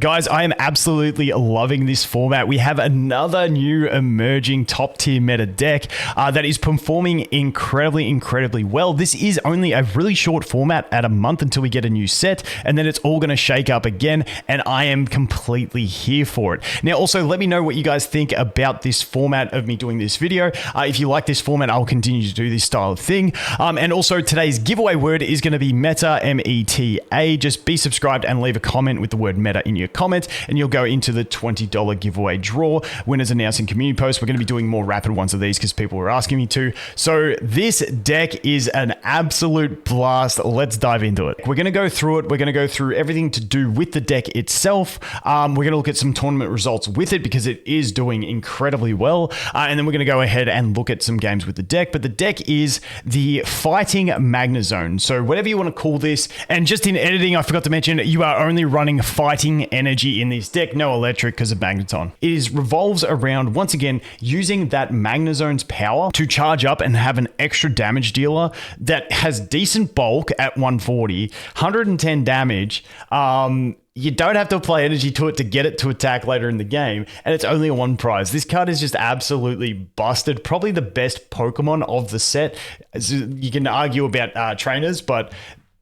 Guys, I am absolutely loving this format. We have another new emerging top tier meta deck that is performing incredibly well. This is only a really short format at a month until we get a new set, and then it's all going to shake up again, and I am completely here for it. Now, also, let me know what you guys think about this format of me doing this video. If you like this format, I'll continue to do this style of thing. And also, today's giveaway word is going to be meta, M-E-T-A. Just be subscribed and leave a comment with the word meta in your comment, and you'll go into the $20 giveaway draw. Winners announced in community posts. We're going to be doing more rapid ones of these because people were asking me to. So this deck is an absolute blast. Let's dive into it. We're going to go through it. We're going to go through everything to do with the deck itself. We're going to look at some tournament results with it because it is doing incredibly well. And then we're going to go ahead and look at some games with the deck. But the deck is the Fighting Magnezone. So whatever you want to call this. And just in editing, I forgot to mention, you are only running fighting energy in this deck, no electric because of Magneton. It revolves around, once again, using that Magnezone's power to charge up and have an extra damage dealer that has decent bulk at 140, 110 damage. You don't have to apply energy to it to get it to attack later in the game, and it's only a one prize. This card is just absolutely busted. Probably the best Pokemon of the set. You can argue about trainers, but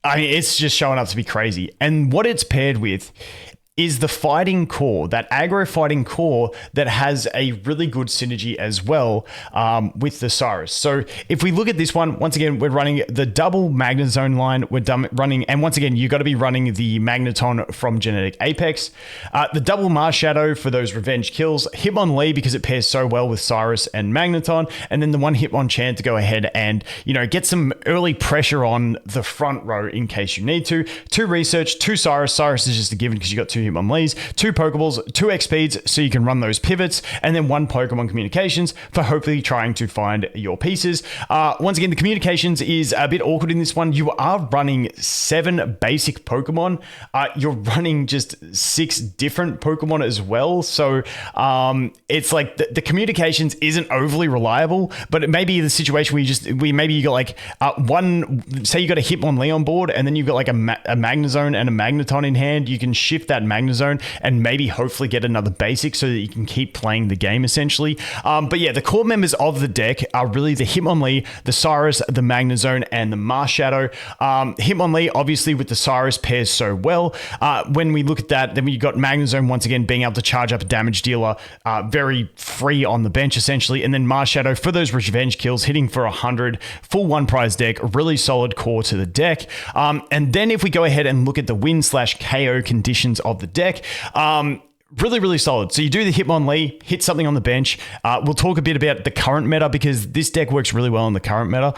I mean, it's just showing up to be crazy. And what it's paired with is the fighting core, that aggro fighting core that has a really good synergy as well with the Cyrus. So if we look at this one, once again, we're running the double Magnezone line. We're running, and once again, you've got to be running the Magneton from Genetic Apex. The double Mars Shadow for those revenge kills. Hitmonlee because it pairs so well with Cyrus and Magneton. And then the one Hitmonchan to go ahead and, you know, get some early pressure on the front row in case you need to. 2 research, 2 Cyrus. Cyrus is just a given because you got 2 Hitmonlees, 2 Pokeballs, 2 XPs so you can run those pivots, and then 1 Pokemon Communications for hopefully trying to find your pieces. Once again, the Communications is a bit awkward in this one. You are running 7 basic Pokemon. You're running just 6 different Pokemon as well. So it's like the Communications isn't overly reliable, but it may be the situation where maybe you got like say you got a Hitmonlee on board, and then you've got like a Magnezone and a Magneton in hand. You can shift that Magnezone and maybe hopefully get another basic so that you can keep playing the game essentially. But yeah, the core members of the deck are really the Hitmonlee, the Cyrus, the Magnezone, and the Mars Shadow. Hitmonlee, obviously with the Cyrus, pairs so well. When we look at that, then we got Magnezone once again being able to charge up a damage dealer, very free on the bench essentially, and then Mars Shadow for those revenge kills, hitting for 100, full one prize deck, really solid core to the deck. And then if we go ahead and look at the win/KO conditions of the deck, really solid. So you do the Hitmonlee, hit something on the bench. We'll talk a bit about the current meta because this deck works really well in the current meta.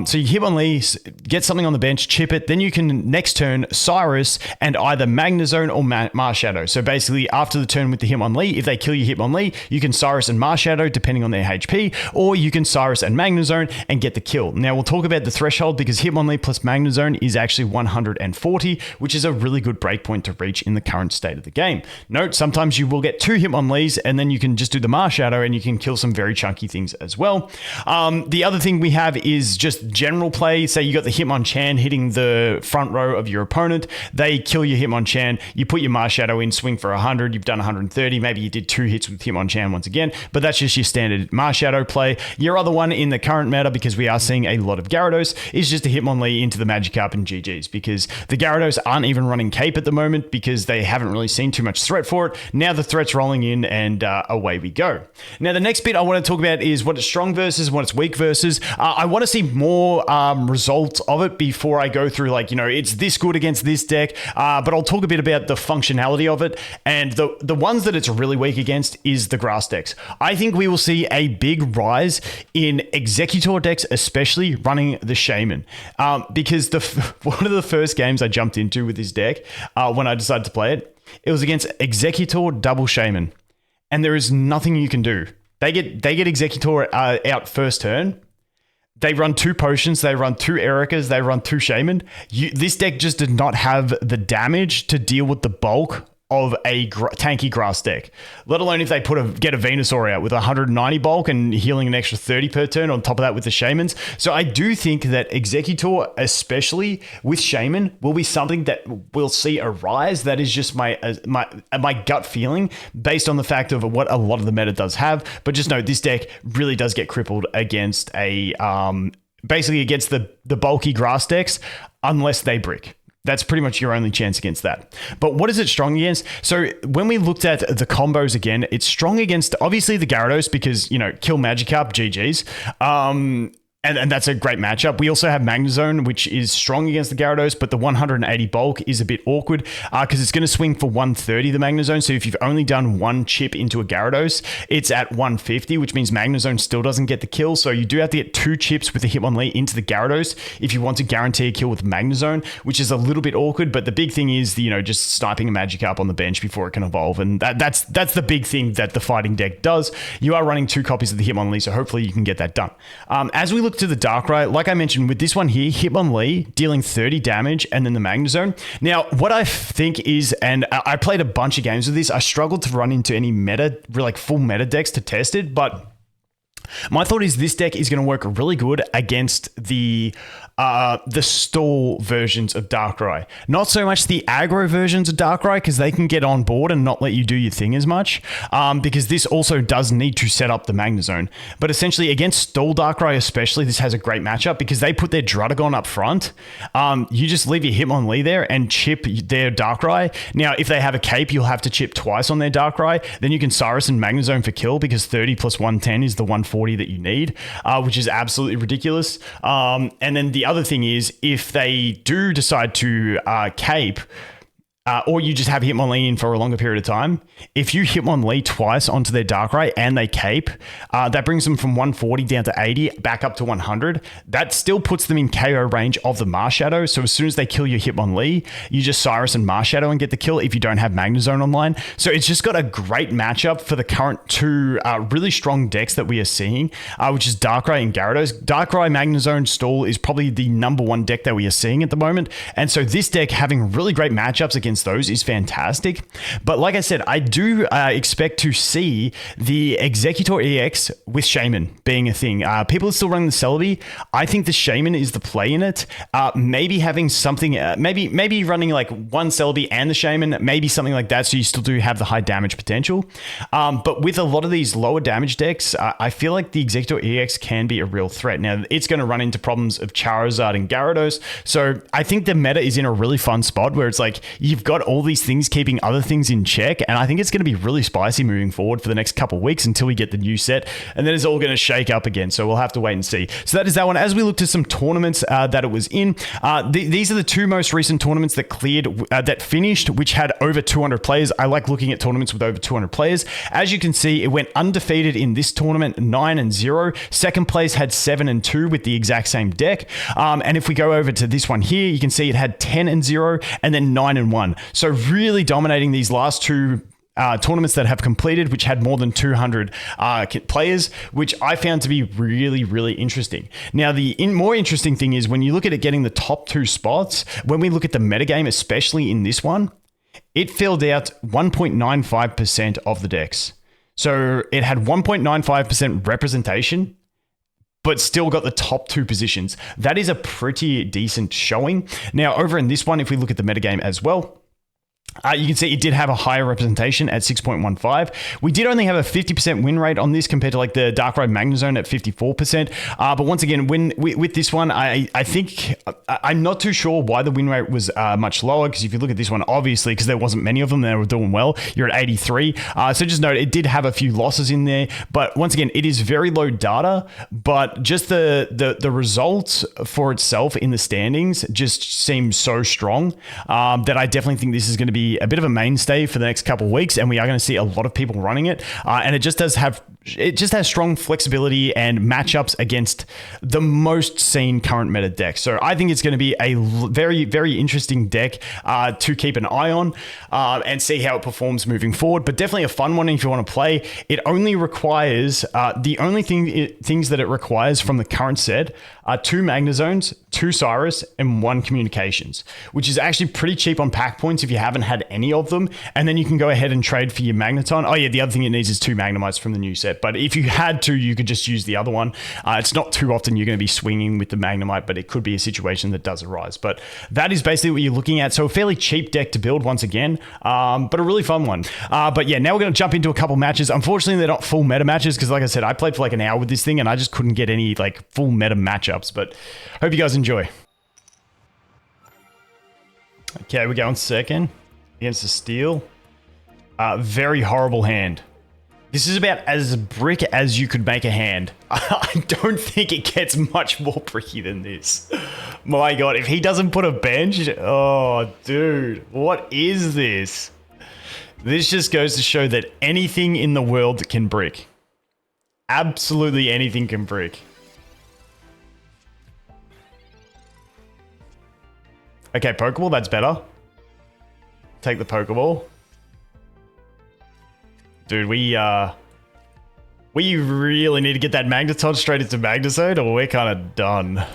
So you Hitmonlee, get something on the bench, chip it, then you can next turn Cyrus and either Magnezone or Mars Shadow. So basically after the turn with the Hitmonlee, if they kill your Hitmonlee, you can Cyrus and Mars Shadow depending on their HP, or you can Cyrus and Magnezone and get the kill. Now we'll talk about the threshold because Hitmonlee plus Magnezone is actually 140, which is a really good breakpoint to reach in the current state of the game. Note, sometimes you will get 2 Hitmonlees and then you can just do the Mars Shadow and you can kill some very chunky things as well. The other thing we have is just general play. Say you got the Hitmonchan hitting the front row of your opponent. They kill your Hitmonchan. You put your Mars Shadow in, swing for 100. You've done 130. Maybe you did 2 hits with Hitmonchan once again, but that's just your standard Mars Shadow play. Your other one in the current meta, because we are seeing a lot of Gyarados, is just a Hitmonlee into the Magikarp and GG's, because the Gyarados aren't even running Cape at the moment because they haven't really seen too much threat for it. Now the threat's rolling in and away we go. Now the next bit I want to talk about is what it's strong versus, what it's weak versus. I want to see more results of it before I go through like, you know, it's this good against this deck, but I'll talk a bit about the functionality of it. And the ones that it's really weak against is the grass decks. I think we will see a big rise in Executor decks, especially running the Shaman, because one of the first games I jumped into with this deck when I decided to play it was against Executor double Shaman, and there is nothing you can do. They get Executor out first turn. They run 2 potions. They run 2 Ericas. They run 2 Shaman. This deck just did not have the damage to deal with the bulk of a tanky grass deck, let alone if they get a Venusaur out with 190 bulk and healing an extra 30 per turn on top of that with the Shamans. So I do think that Executor, especially with Shaman, will be something that we'll see a rise. That is just my gut feeling based on the fact of what a lot of the meta does have. But just note, this deck really does get crippled against basically against the bulky grass decks unless they brick. That's pretty much your only chance against that. But what is it strong against? So when we looked at the combos again, it's strong against obviously the Gyarados because, kill Magikarp, GG's. And that's a great matchup. We also have Magnezone, which is strong against the Gyarados, but the 180 bulk is a bit awkward because it's going to swing for 130, the Magnezone. So if you've only done one chip into a Gyarados, it's at 150, which means Magnezone still doesn't get the kill. So you do have to get 2 chips with the Hitmonlee into the Gyarados if you want to guarantee a kill with Magnezone, which is a little bit awkward. But the big thing is, just sniping a Magikarp on the bench before it can evolve. And that's the big thing that the fighting deck does. You are running 2 copies of the Hitmonlee, so hopefully you can get that done. As we look to the Darkrai, like I mentioned with this one here, Hitmonlee dealing 30 damage and then the Magnezone. Now, what I think is, and I played a bunch of games with this, I struggled to run into any full meta decks to test it, but my thought is this deck is going to work really good against the stall versions of Darkrai. Not so much the aggro versions of Darkrai because they can get on board and not let you do your thing as much because this also does need to set up the Magnezone. But essentially against stall Darkrai especially, this has a great matchup because they put their Druddigon up front. You just leave your Hitmonlee there and chip their Darkrai. Now, if they have a cape, you'll have to chip twice on their Darkrai. Then you can Cyrus and Magnezone for kill because 30 plus 110 is the 140 that you need, which is absolutely ridiculous. And then the other thing is if they do decide to cape, or you just have Hitmonlee in for a longer period of time, if you Hitmonlee twice onto their Darkrai and they cape, that brings them from 140 down to 80, back up to 100. That still puts them in KO range of the Marshadow. So as soon as they kill your Hitmonlee, you just Cyrus and Marshadow and get the kill if you don't have Magnezone online. So it's just got a great matchup for the current 2 really strong decks that we are seeing, which is Darkrai and Gyarados. Darkrai Magnezone stall is probably the number 1 deck that we are seeing at the moment. And so this deck having really great matchups against those is fantastic. But like I said, I do expect to see the Executor EX with Shaman being a thing. People are still running the Celebi. I think the Shaman is the play in it. Maybe having something, maybe running like 1 Celebi and the Shaman, maybe something like that, so you still do have the high damage potential. But with a lot of these lower damage decks, I feel like the Executor EX can be a real threat. Now, it's going to run into problems of Charizard and Gyarados. So I think the meta is in a really fun spot where it's like you've got all these things keeping other things in check, and I think it's going to be really spicy moving forward for the next couple of weeks until we get the new set, and then it's all going to shake up again. So we'll have to wait and see. So that is that one. As we look to some tournaments that it was in, these are the 2 most recent tournaments that cleared, that finished, which had over 200 players. I like looking at tournaments with over 200 players. As you can see, it went undefeated in this tournament, 9-0. Second place had 7-2 with the exact same deck. And if we go over to this one here, you can see it had 10-0 and then 9-1. So really dominating these last 2 tournaments that have completed, which had more than 200 players, which I found to be really, really interesting. Now, the more interesting thing is when you look at it getting the top 2 spots, when we look at the metagame, especially in this one, it filled out 1.95% of the decks. So it had 1.95% representation, but still got the top 2 positions. That is a pretty decent showing. Now, over in this one, if we look at the metagame as well, you can see it did have a higher representation at 6.15. We did only have a 50% win rate on this compared to like the Darkrai Magnezone at 54%. But once again, with this one, I think I'm not too sure why the win rate was much lower, because if you look at this one, obviously, because there wasn't many of them, they were doing well. You're at 83. So just note, it did have a few losses in there. But once again, it is very low data, but just the results for itself in the standings just seem so strong that I definitely think this is going to be a bit of a mainstay for the next couple of weeks, and we are going to see a lot of people running it. And it just does have it just has strong flexibility and matchups against the most seen current meta decks. So I think it's going to be a very, very interesting deck to keep an eye on and see how it performs moving forward. But definitely a fun one if you want to play. It only requires, the only things that it requires from the current set are 2 Magnezones, 2 Cyrus, and 1 Communications, which is actually pretty cheap on pack points if you haven't had any of them. And then you can go ahead and trade for your Magneton. Oh yeah, the other thing it needs is 2 Magnemites from the new set. But if you had to, you could just use the other one. It's not too often you're going to be swinging with the Magnemite, but it could be a situation that does arise. But that is basically what you're looking at. So a fairly cheap deck to build once again, but a really fun one. But yeah, now we're going to jump into a couple matches. Unfortunately, they're not full meta matches because like I said, I played for like an hour with this thing and I just couldn't get any like full meta matchups, but hope you guys enjoy. Okay, we're going second against the Steel. Very horrible hand. This is about as brick as you could make a hand. I don't think it gets much more bricky than this. My God, if he doesn't put a bench, oh, dude, what is this? This just goes to show that anything in the world can brick. Absolutely anything can brick. Okay, Pokeball, that's better. Take the Pokeball. Dude, we really need to get that Magneton straight into Magnezone or we're kind of done.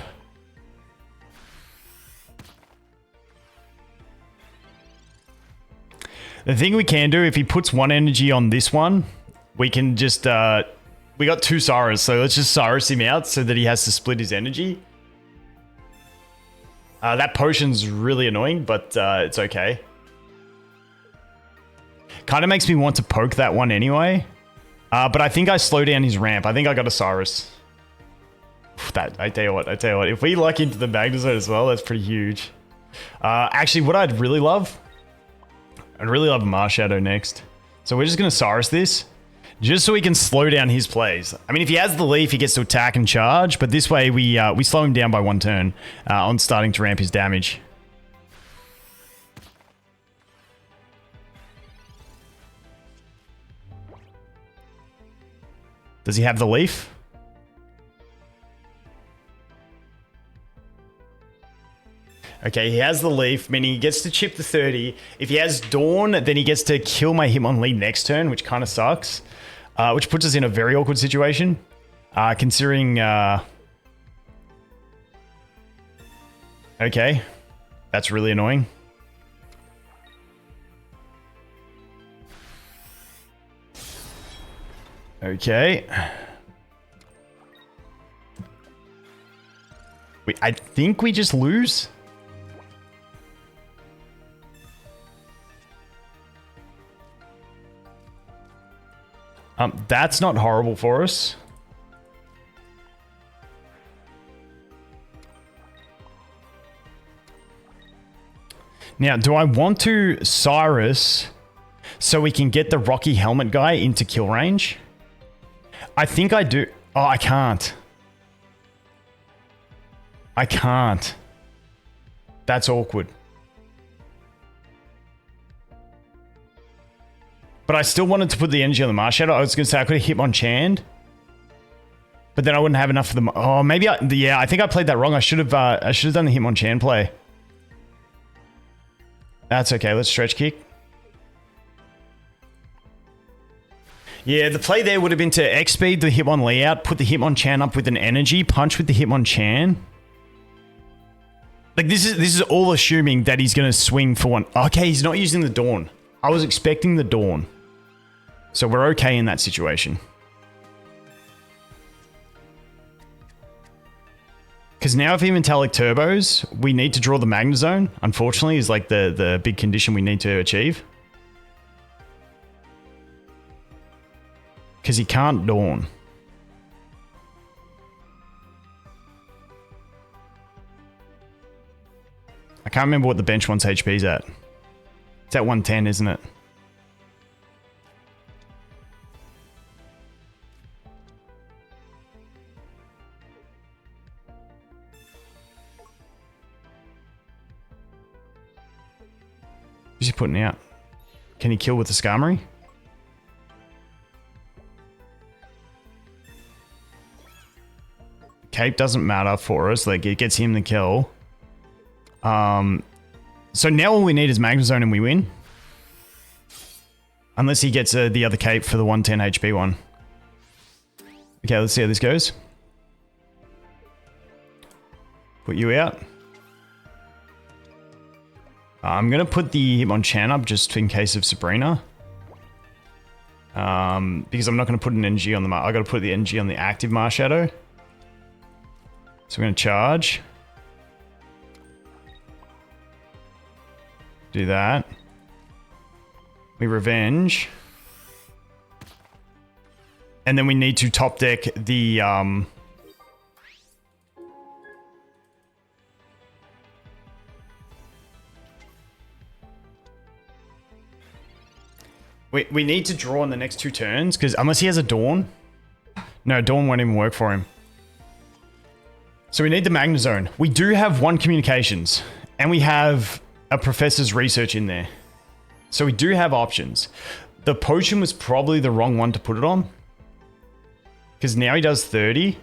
The thing we can do, if he puts 1 energy on this one, we can just, we got 2 Cyrus, so let's just Cyrus him out so that he has to split his energy. That potion's really annoying, but it's okay. Kind of makes me want to poke that one anyway. But I think I slow down his ramp. I think I got a Cyrus. I tell you what. If we luck into the Magnezone as well, that's pretty huge. Actually, what I'd really love a Marshadow next. So we're just going to Cyrus this. Just so he can slow down his plays. I mean, if he has the leaf, he gets to attack and charge. But this way, we slow him down by 1 turn on starting to ramp his damage. Does he have the leaf? Okay, he has the leaf, meaning he gets to chip the 30. If he has Dawn, then he gets to kill my Hitmonlee next turn, which kind of sucks. Which puts us in a very awkward situation. Considering... Okay. That's really annoying. Okay. I think we just lose. That's not horrible for us. Now, do I want to Cyrus so we can get the Rocky Helmet guy into kill range? I think I do. Oh, I can't. I can't. That's awkward. But I still wanted to put the energy on the Marshadow. I was going to say I could have Hitmonchan. But then I wouldn't have enough for the... Oh, maybe I... Yeah, I think I played that wrong. I should have done the Hitmonchan play. That's okay. Let's stretch kick. Yeah, the play there would have been to X-speed the Hitmonlee out, put the Hitmonchan up with an energy, punch with the Hitmonchan. Like, this is all assuming that he's going to swing for 1. Okay, he's not using the Dawn. I was expecting the Dawn. So we're okay in that situation. Because now if he Metallic Turbos, we need to draw the Magnezone, unfortunately, is like the big condition we need to achieve. Because he can't Dawn. I can't remember what the bench wants HP's at. It's at 110, isn't it? Who's he putting out? Can he kill with the Skarmory? Cape doesn't matter for us. Like, it gets him the kill. So now all we need is Magnezone and we win. Unless he gets the other Cape for the 110 HP one. Okay, let's see how this goes. Put you out. I'm going to put the Hitmonchan up just in case of Sabrina. Because I'm not going to put an energy on the... I got to put the energy on the active Marshadow. So we're going to charge. Do that. We revenge. And then we need to top deck the... We need to draw in the next 2 turns, because unless he has a Dawn... No, Dawn won't even work for him. So we need the Magnezone. We do have 1 Communications, and we have a Professor's Research in there. So we do have options. The Potion was probably the wrong one to put it on, because now he does 30.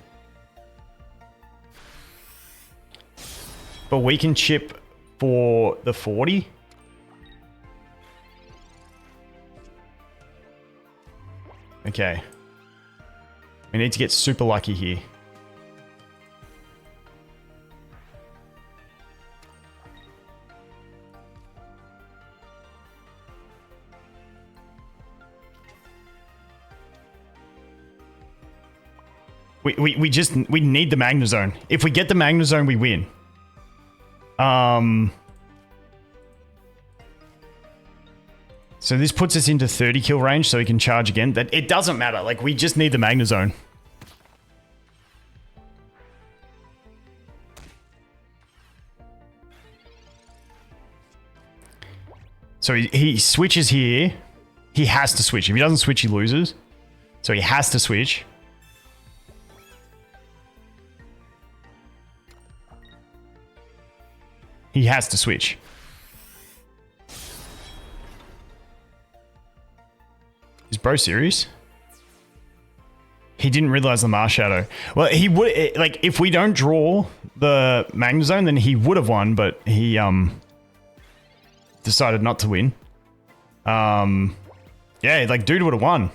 But we can chip for the 40. Okay. We need to get super lucky here. We need the Magnezone. If we get the Magnezone, we win. So this puts us into 30 kill range, so we can charge again. That it doesn't matter. Like, we just need the Magnezone. So he switches here. He has to switch. If he doesn't switch, he loses. So he has to switch. He has to switch. Is bro serious? He didn't realize the Marshadow. Well, he would... Like, if we don't draw the Magnezone, then he would have won, but he decided not to win. Yeah, like, dude would have won.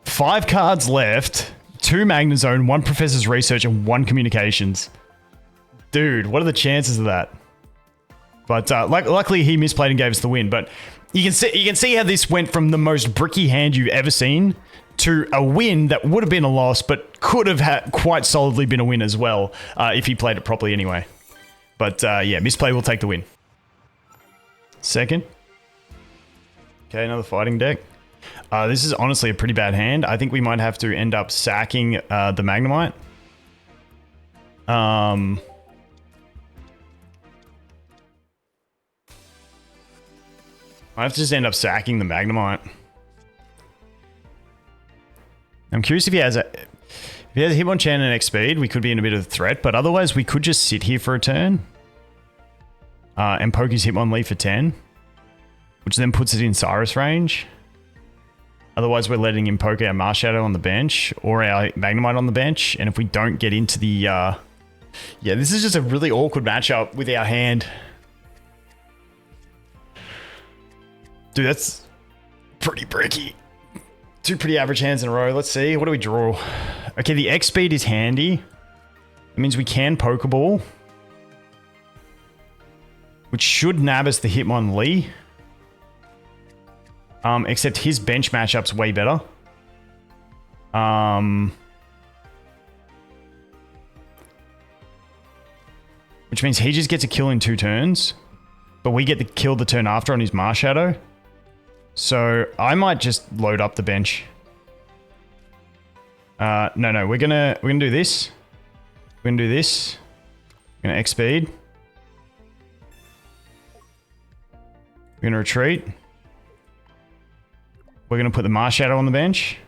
5 cards left. 2 Magnezone, 1 Professor's Research, and 1 Communications. Dude, what are the chances of that? But luckily he misplayed and gave us the win. But you can see how this went from the most bricky hand you've ever seen to a win that would have been a loss, but could have quite solidly been a win as well if he played it properly anyway. But yeah, misplay will take the win. Second. Okay, another fighting deck. This is honestly a pretty bad hand. I think we might have to end up sacking the Magnemite. I have to just end up sacking the Magnemite. I'm curious if he has a Hitmonchan and X speed, we could be in a bit of a threat, but otherwise we could just sit here for a turn. And poke his Hitmonlee for 10. Which then puts it in Cyrus range. Otherwise, we're letting him poke our Marshadow on the bench or our Magnemite on the bench. And if we don't get into the... yeah, this is just a really awkward matchup with our hand. Dude, that's pretty bricky. 2 pretty average hands in a row. Let's see. What do we draw? Okay, the X speed is handy. It means we can Pokeball. Which should nab us the Hitmonlee. Except his bench matchup's way better. Which means he just gets a kill in 2 turns. But we get the kill the turn after on his Marshadow. So I might just load up the bench. No, we're gonna do this. We're gonna do this. We're gonna X speed. We're gonna retreat. We're going to put the Marshadow on the bench.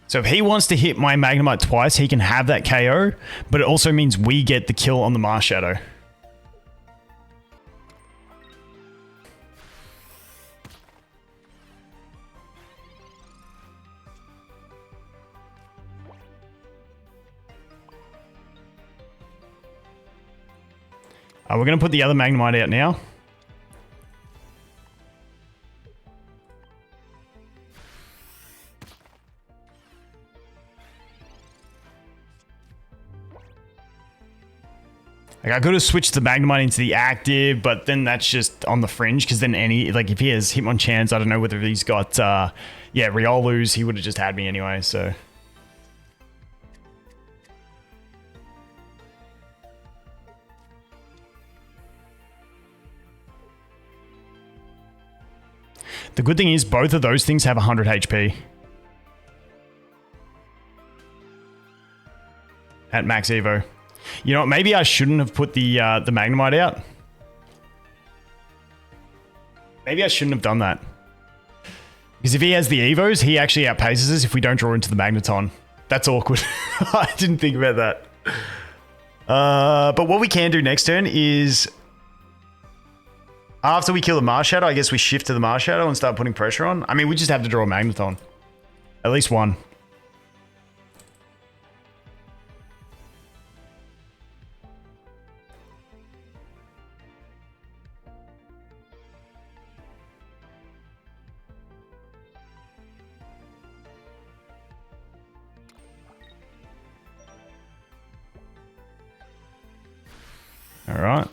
So if he wants to hit my Magnemite twice, he can have that KO, but it also means we get the kill on the Marshadow. We're going to put the other Magnemite out now. Like, I could have switched the Magnemite into the active, but then that's just on the fringe, because then if he has Hitmonchan's, I don't know whether he's got, yeah, Riolu's, he would have just had me anyway, so. The good thing is both of those things have 100 HP. At max Evo. You know what, maybe I shouldn't have put the Magnemite out. Maybe I shouldn't have done that. Because if he has the Evos, he actually outpaces us if we don't draw into the Magneton. That's awkward. I didn't think about that. But what we can do next turn is... After we kill the Marshadow, I guess we shift to the Marshadow and start putting pressure on. I mean, we just have to draw a Magneton. At least one. All right.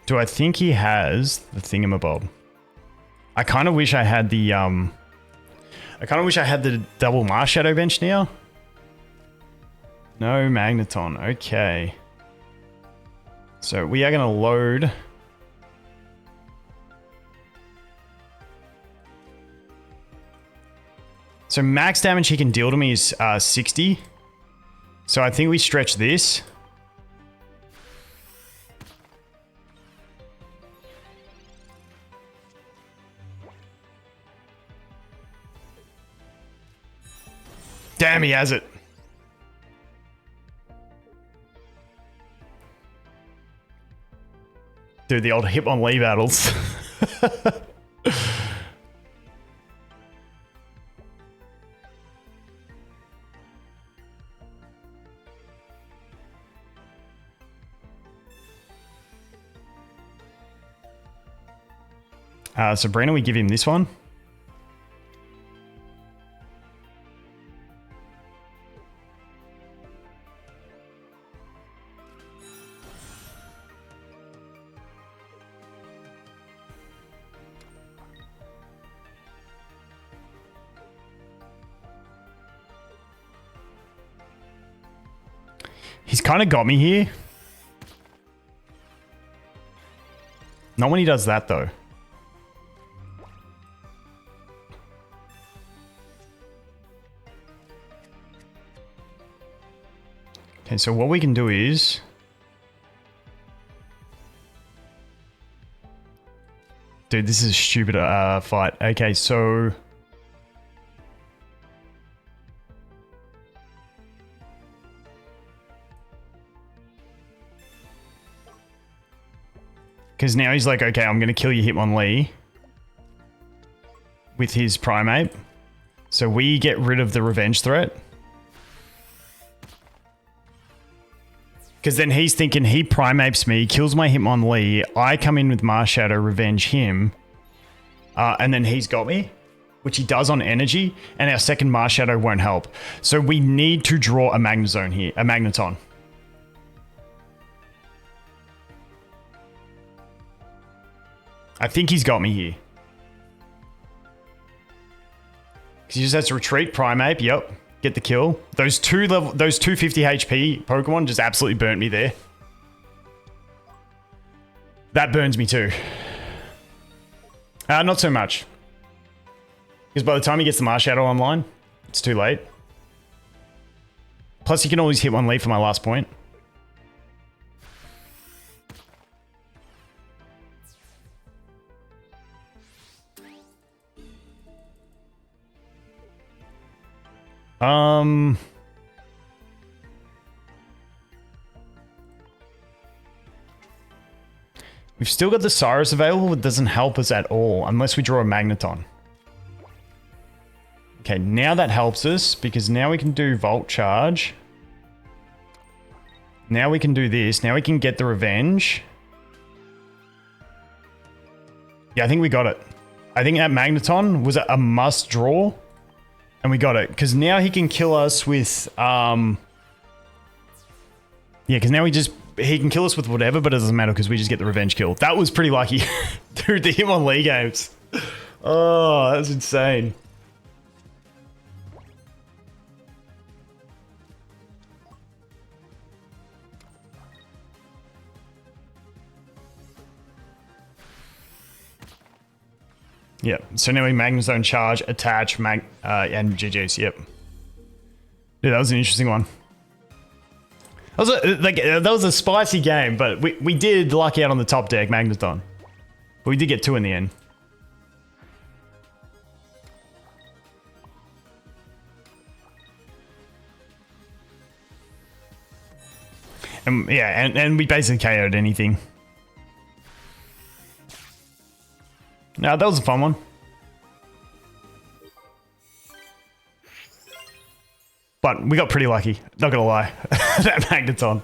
Do I think he has the thingamabob? I kind of wish I had the double Marshadow bench now. No Magneton. Okay. So we are going to load. So max damage he can deal to me is 60. So I think we stretch this. Damn, he has it. Dude, the old Hitmonlee battles. Sabrina, we give him this one. He's kind of got me here. Not when he does that, though. Okay, so what we can do is... Dude, this is a stupid fight. Okay, so... Because now he's like, okay, I'm going to kill you, Hitmonlee. With his Primate. So we get rid of the revenge threat. Because then he's thinking he Primates me, kills my Hitmonlee. I come in with Marshadow, revenge him. And then he's got me. Which he does on energy. And our second Marshadow won't help. So we need to draw a Magnezone here. A Magneton. I think he's got me here. Because he just has to retreat, Primate, yep. Get the kill. Those 250 HP Pokemon just absolutely burnt me there. That burns me too. Not so much. Because by the time he gets the Marshadow online, it's too late. Plus, he can always hit one leaf for my last point. We've still got the Cyrus available. It doesn't help us at all unless we draw a Magneton. Okay, now that helps us because now we can do Volt Charge. Now we can do this. Now we can get the Revenge. Yeah, I think we got it. I think that Magneton was a must draw. And we got it. Because now he can kill us with... yeah, because now he can kill us with whatever, but it doesn't matter because we just get the revenge kill. That was pretty lucky. Dude, to him on League games. Oh, that's insane. Yep. So now we Magnezone charge, attach, and GG's. Yep. Dude, that was an interesting one. That was a spicy game, but we did luck out on the top deck, Magnezone. But we did get 2 in the end. And yeah, and we basically KO'd anything. No, that was a fun one. But we got pretty lucky, not gonna lie. That Magneton.